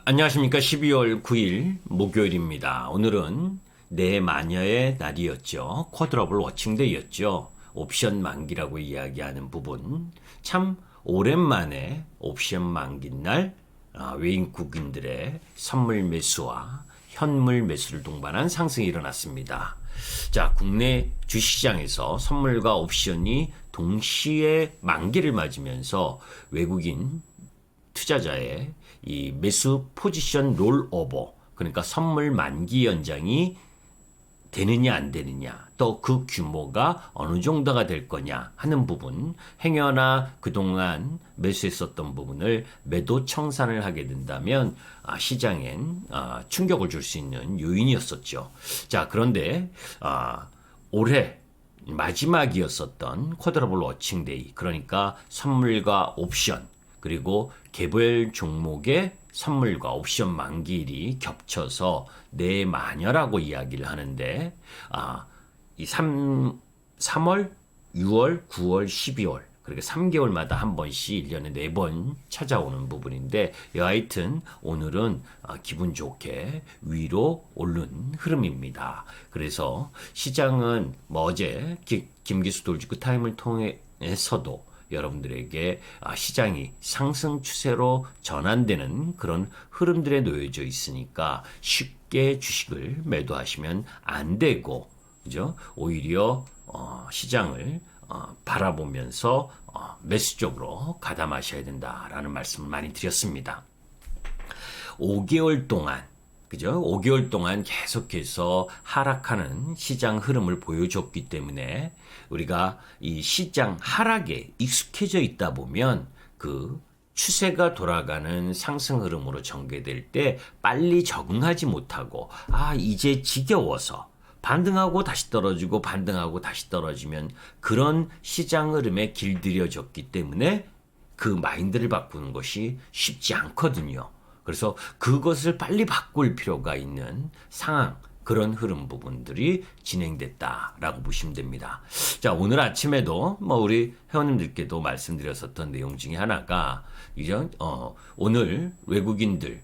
안녕하십니까. 12월 9일 목요일입니다. 오늘은 내 마녀의 날이었죠. 쿼드러블 워칭데이였죠. 옵션 만기라고 이야기하는 부분. 참 오랜만에 옵션 만기 날 외국인들의 선물 매수와 현물 매수를 동반한 상승이 일어났습니다. 자, 국내 주시장에서 선물과 옵션이 동시에 만기를 맞으면서 외국인 투자자의 이 매수 포지션 롤오버, 그러니까 선물 만기 연장이 되느냐 안 되느냐, 또 그 규모가 어느 정도가 될 거냐 하는 부분, 행여나 그동안 매수했었던 부분을 매도 청산을 하게 된다면 시장엔 충격을 줄 수 있는 요인이었었죠. 자, 그런데 올해 마지막이었었던 쿼드러블 워칭데이, 그러니까 선물과 옵션 그리고 개별 종목의 선물과 옵션 만기일이 겹쳐서 내 마녀라고 이야기를 하는데, 이 3월, 6월, 9월, 12월, 그렇게 3개월마다 한 번씩 1년에 4번 찾아오는 부분인데, 여하튼 오늘은 기분 좋게 위로 오른 흐름입니다. 그래서 시장은 어제 김기수 돌직구 타임을 통해서도 여러분들에게 시장이 상승 추세로 전환되는 그런 흐름들에 놓여져 있으니까 쉽게 주식을 매도하시면 안 되고, 그죠? 오히려 시장을 바라보면서 매수 쪽으로 가담하셔야 된다라는 말씀을 많이 드렸습니다. 5개월 동안, 그죠? 5개월 동안 계속해서 하락하는 시장 흐름을 보여줬기 때문에 우리가 이 시장 하락에 익숙해져 있다 보면 그 추세가 돌아가는 상승 흐름으로 전개될 때 빨리 적응하지 못하고, 이제 지겨워서 반등하고 다시 떨어지고 반등하고 다시 떨어지면 그런 시장 흐름에 길들여졌기 때문에 그 마인드를 바꾸는 것이 쉽지 않거든요. 그래서 그것을 빨리 바꿀 필요가 있는 상황, 그런 흐름 부분들이 진행됐다라고 보시면 됩니다. 자, 오늘 아침에도 우리 회원님들께도 말씀드렸었던 내용 중에 하나가 오늘 외국인들의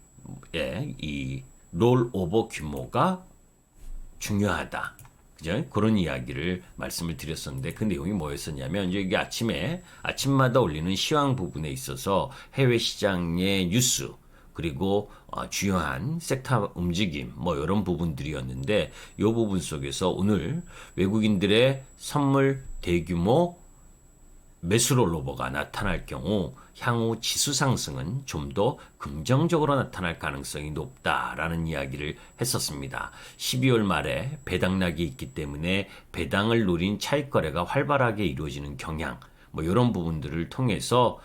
이 롤오버 규모가 중요하다. 그죠? 그런 이야기를 말씀을 드렸었는데, 그 내용이 뭐였었냐면, 이게 아침마다 올리는 시황 부분에 있어서 해외 시장의 뉴스, 그리고 주요한 섹터 움직임, 이런 부분들이었는데, 이 부분 속에서 오늘 외국인들의 선물 대규모 매수 롤오버가 나타날 경우 향후 지수 상승은 좀 더 긍정적으로 나타날 가능성이 높다라는 이야기를 했었습니다. 12월 말에 배당락이 있기 때문에 배당을 노린 차익 거래가 활발하게 이루어지는 경향, 이런 부분들을 통해서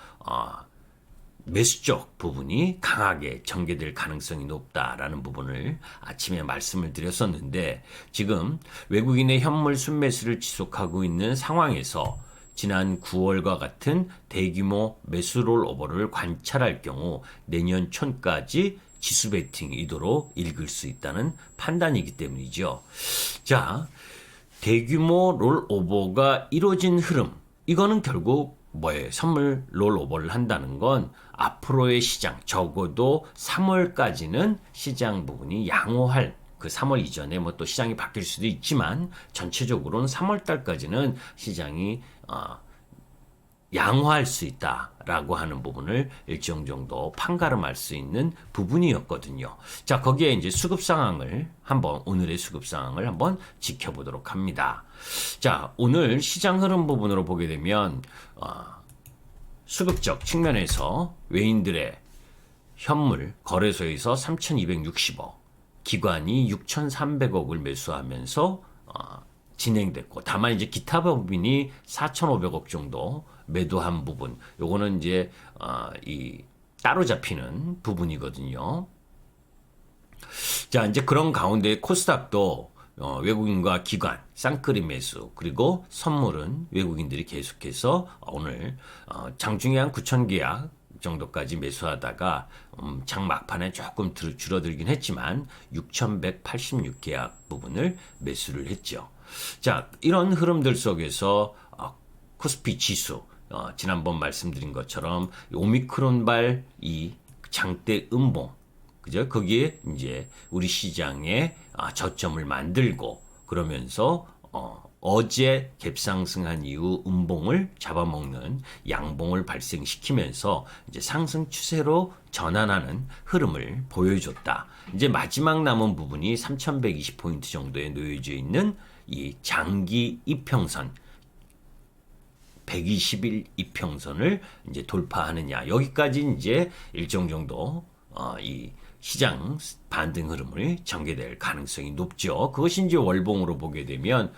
매수 쪽 부분이 강하게 전개될 가능성이 높다라는 부분을 아침에 말씀을 드렸었는데, 지금 외국인의 현물 순매수를 지속하고 있는 상황에서 지난 9월과 같은 대규모 매수 롤오버를 관찰할 경우 내년 초까지 지수 베팅 의도로 읽을 수 있다는 판단이기 때문이죠. 자, 대규모 롤오버가 이루어진 흐름, 이거는 결국 뭐예요? 선물 롤오버를 한다는 건 앞으로의 시장, 적어도 3월까지는 시장 부분이 양호할, 그 3월 이전에 또 시장이 바뀔 수도 있지만 전체적으로는 3월 달까지는 시장이 양호할 수 있다라고 하는 부분을 일정 정도 판가름할 수 있는 부분이었거든요. 자, 거기에 이제 오늘의 수급 상황을 한번 지켜보도록 합니다. 자, 오늘 시장 흐름 부분으로 보게 되면 수급적 측면에서 외인들의 현물 거래소에서 3,260억, 기관이 6,300억을 매수하면서 진행됐고, 다만 이제 기타 법인이 4,500억 정도 매도한 부분, 요거는 이제 이 따로 잡히는 부분이거든요. 자, 이제 그런 가운데 코스닥도 외국인과 기관 쌍끌이 매수, 그리고 선물은 외국인들이 계속해서 오늘 장중에 한 9천 계약 정도까지 매수하다가 장 막판에 조금 줄어들긴 했지만 6,186계약 부분을 매수를 했죠. 자, 이런 흐름들 속에서 코스피 지수 지난번 말씀드린 것처럼 오미크론발 이 장대 음봉, 그죠? 거기에 이제 우리 시장에 저점을 만들고 그러면서 어제 갭상승한 이후 음봉을 잡아먹는 양봉을 발생시키면서 이제 상승 추세로 전환하는 흐름을 보여줬다. 이제 마지막 남은 부분이 3120포인트 정도에 놓여져 있는 이 장기 이평선 120일 이평선을 이제 돌파하느냐. 여기까지 이제 일정 정도 이 시장 반등 흐름을 전개될 가능성이 높죠. 그것이 이제 월봉으로 보게 되면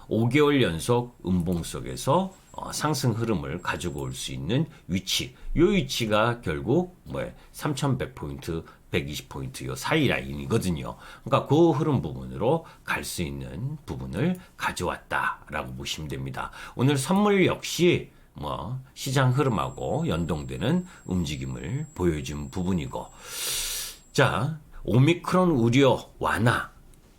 5개월 연속 음봉 속에서 상승 흐름을 가지고 올 수 있는 위치. 이 위치가 결국 3,100포인트, 120포인트 요 사이 라인이거든요. 그러니까 그 흐름 부분으로 갈 수 있는 부분을 가져왔다라고 보시면 됩니다. 오늘 선물 역시 시장 흐름하고 연동되는 움직임을 보여준 부분이고, 자, 오미크론 우려 완화,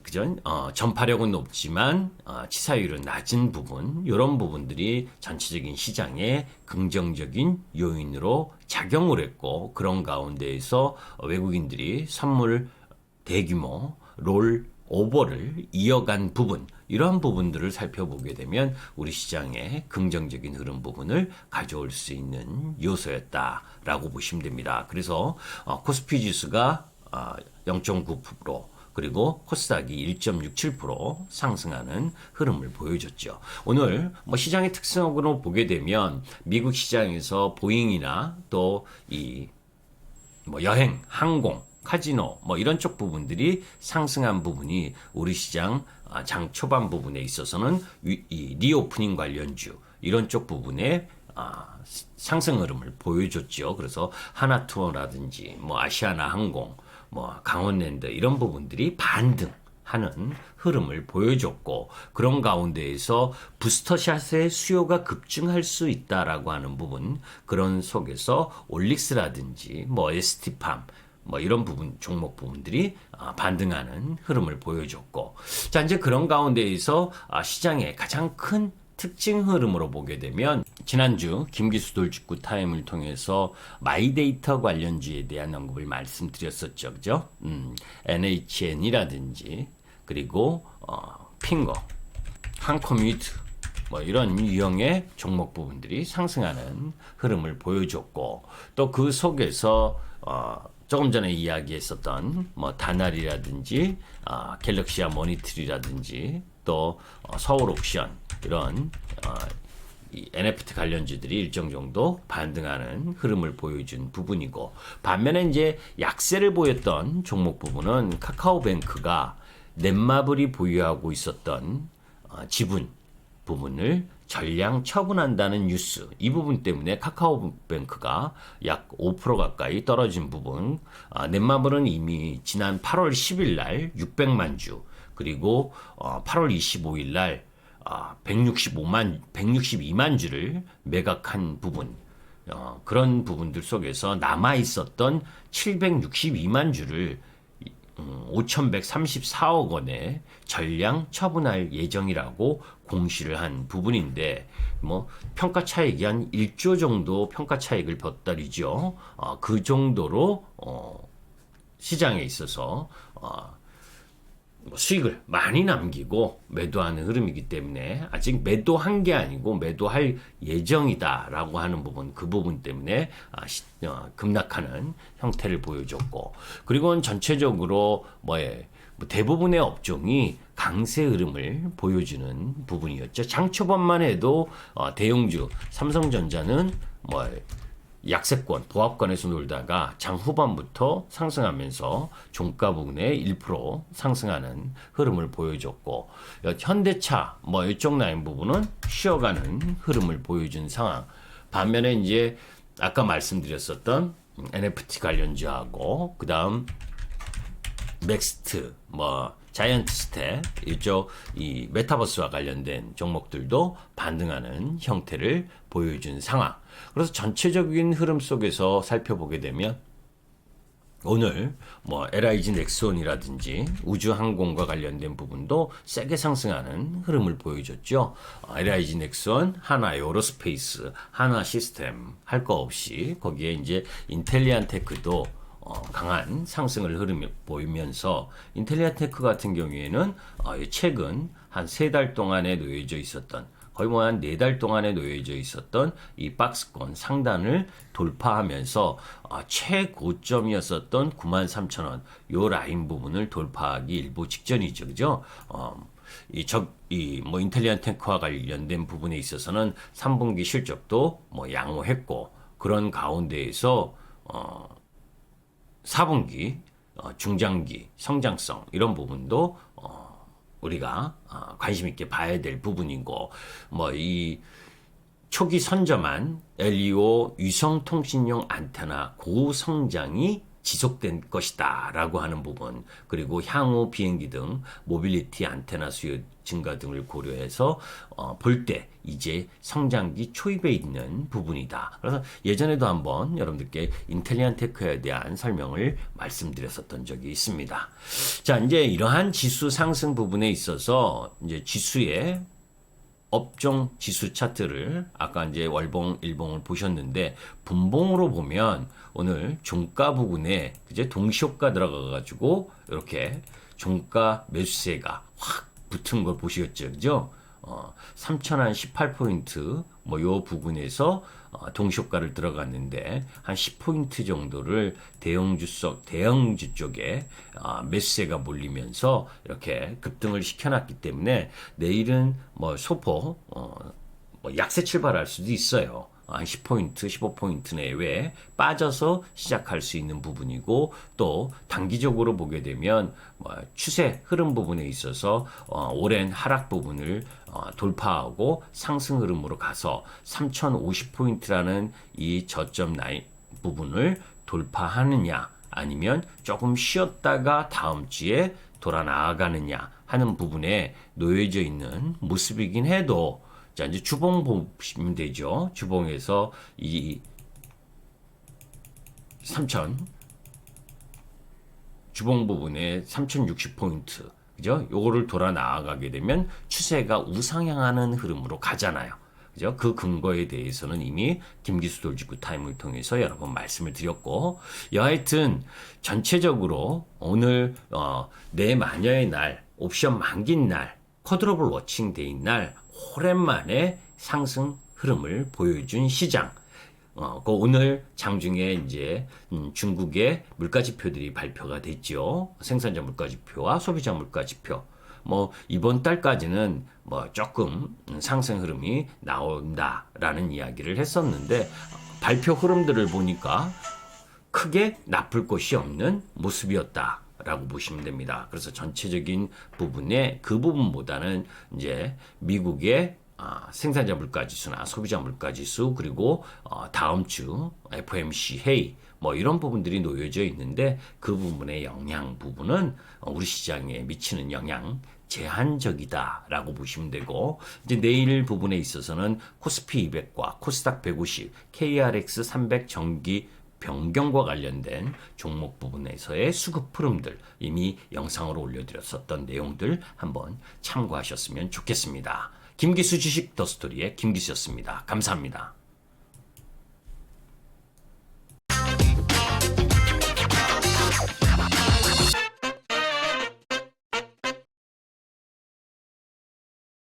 그죠? 전파력은 높지만 치사율은 낮은 부분, 이런 부분들이 전체적인 시장에 긍정적인 요인으로 작용을 했고, 그런 가운데에서 외국인들이 선물 대규모 롤 오버를 이어간 부분, 이러한 부분들을 살펴보게 되면 우리 시장의 긍정적인 흐름 부분을 가져올 수 있는 요소였다라고 보시면 됩니다. 그래서 코스피 지수가 0.9%, 그리고 코스닥이 1.67% 상승하는 흐름을 보여줬죠. 오늘 시장의 특성으로 보게 되면 미국 시장에서 보잉이나 또 이 여행, 항공, 카지노 이런 쪽 부분들이 상승한 부분이 우리 시장 장 초반 부분에 있어서는 이 리오프닝 관련주 이런 쪽 부분에 상승 흐름을 보여줬죠. 그래서 하나투어라든지 아시아나 항공, 강원랜드 이런 부분들이 반등하는 흐름을 보여줬고, 그런 가운데에서 부스터샷의 수요가 급증할 수 있다라고 하는 부분, 그런 속에서 올릭스라든지 ST팜 이런 부분, 종목 부분들이 반등하는 흐름을 보여줬고, 자, 이제 그런 가운데에서 시장의 가장 큰 특징 흐름으로 보게 되면 지난주 김기수 돌직구 타임을 통해서 마이데이터 관련주에 대한 언급을 말씀드렸었죠. 그죠? NHN이라든지 그리고 핑거, 한컴뮤트 이런 유형의 종목 부분들이 상승하는 흐름을 보여줬고, 또 그 속에서 조금 전에 이야기했었던 다날이라든지 갤럭시아 모니터리라든지 또 서울 옥션 이런 이 NFT 관련주들이 일정 정도 반등하는 흐름을 보여준 부분이고, 반면에 이제 약세를 보였던 종목 부분은 카카오뱅크가 넷마블이 보유하고 있었던 지분 부분을 전량 처분한다는 뉴스, 이 부분 때문에 카카오뱅크가 약 5% 가까이 떨어진 부분, 넷마블은 이미 지난 8월 10일 날 600만 주, 그리고 8월 25일 날 162만 주를 매각한 부분, 그런 부분들 속에서 남아 있었던 762만 주를 5,134억 원에 전량 처분할 예정이라고 공시를 한 부분인데, 평가 차익이 한 1조 정도 평가 차익을 벗달이죠. 그 정도로 시장에 있어서 수익을 많이 남기고 매도하는 흐름이기 때문에 아직 매도한 게 아니고 매도할 예정이다라고 하는 부분, 그 부분 때문에 급락하는 형태를 보여줬고, 그리고 전체적으로 대부분의 업종이 강세 흐름을 보여주는 부분이었죠. 장 초반만 해도 대형주 삼성전자는 약세권, 보합권에서 놀다가 장 후반부터 상승하면서 종가 부분에 1% 상승하는 흐름을 보여줬고, 현대차 이쪽 라인 부분은 쉬어가는 흐름을 보여준 상황. 반면에 이제 아까 말씀드렸었던 NFT 관련주하고 그다음 넥스트, 자이언트 스텝 이쪽 이 메타버스와 관련된 종목들도 반등하는 형태를 보여준 상황. 그래서 전체적인 흐름 속에서 살펴보게 되면 오늘 뭐 LIG 넥스원이라든지 우주항공과 관련된 부분도 세게 상승하는 흐름을 보여줬죠. LIG 넥스원, 하나 에어로스페이스, 하나 시스템 할 거 없이 거기에 이제 인텔리안테크도 강한 상승을 흐름을 보이면서 인텔리안테크 같은 경우에는 최근 한 3달 동안에 놓여져 있었던 거의 뭐 한 4달 동안에 놓여져 있었던 이 박스권 상단을 돌파하면서 최고점이었었던 93,000원 요 라인 부분을 돌파하기 일보 직전이죠. 그죠? 뭐 인텔리안테크와 관련된 부분에 있어서는 3분기 실적도 뭐 양호했고 그런 가운데에서 4분기 중장기 성장성 이런 부분도 우리가 관심 있게 봐야 될 부분이고 뭐 이 초기 선점한 LEO 위성통신용 안테나 고성장이 지속된 것이다 라고 하는 부분 그리고 향후 비행기 등 모빌리티 안테나 수요 증가 등을 고려해서 볼 때 이제 성장기 초입에 있는 부분이다. 그래서 예전에도 한번 여러분들께 인텔리안테크에 대한 설명을 말씀드렸었던 적이 있습니다. 자, 이제 이러한 지수 상승 부분에 있어서 이제 지수의 업종 지수 차트를 아까 이제 월봉, 일봉을 보셨는데 분봉으로 보면 오늘 종가 부분에 이제 동시효과 들어가 가지고 이렇게 종가 매수세가 확 붙은 걸 보시겠죠. 그죠? 3,018포인트 뭐 요 부분에서 동시효과를 들어갔는데 한 10포인트 정도를 대형주 쪽에 매수세가 몰리면서 이렇게 급등을 시켜놨기 때문에 내일은 뭐 소폭 뭐 약세 출발할 수도 있어요. 한 10포인트, 15포인트 내외에 빠져서 시작할 수 있는 부분이고 또 단기적으로 보게 되면 추세 흐름 부분에 있어서 오랜 하락 부분을 돌파하고 상승 흐름으로 가서 3050포인트라는 이 저점 라인 부분을 돌파하느냐 아니면 조금 쉬었다가 다음 주에 돌아 나아가느냐 하는 부분에 놓여져 있는 모습이긴 해도 자, 이제 주봉 보시면 되죠. 주봉에서 이 3,000 주봉 부분에 3060포인트 그죠? 요거를 돌아 나아가게 되면 추세가 우상향하는 흐름으로 가잖아요. 그죠? 그 근거에 대해서는 이미 김기수 돌직구 타임을 통해서 여러 번 말씀을 드렸고 여하튼 전체적으로 오늘 내 마녀의 날, 옵션 만기인 날, 쿼드러블 워칭 데이인 날 오랜만에 상승 흐름을 보여준 시장. 오늘 장중에 이제 중국의 물가지표들이 발표가 됐죠. 생산자 물가지표와 소비자 물가지표. 뭐 이번 달까지는 뭐 조금 상승 흐름이 나온다라는 이야기를 했었는데 발표 흐름들을 보니까 크게 나쁠 것이 없는 모습이었다. 라고 보시면 됩니다. 그래서 전체적인 부분에 그 부분보다는 이제 미국의 생산자 물가지수나 소비자 물가지수 그리고 다음 주 FOMC 회의 뭐 이런 부분들이 놓여져 있는데 그 부분의 영향 부분은 우리 시장에 미치는 영향 제한적이다라고 보시면 되고 이제 내일 부분에 있어서는 코스피 200과 코스닥 150, KRX 300 정기 변경과 관련된 종목 부분에서의 수급 흐름들 이미 영상으로 올려드렸었던 내용들 한번 참고하셨으면 좋겠습니다. 김기수 주식 더스토리의 김기수였습니다. 감사합니다.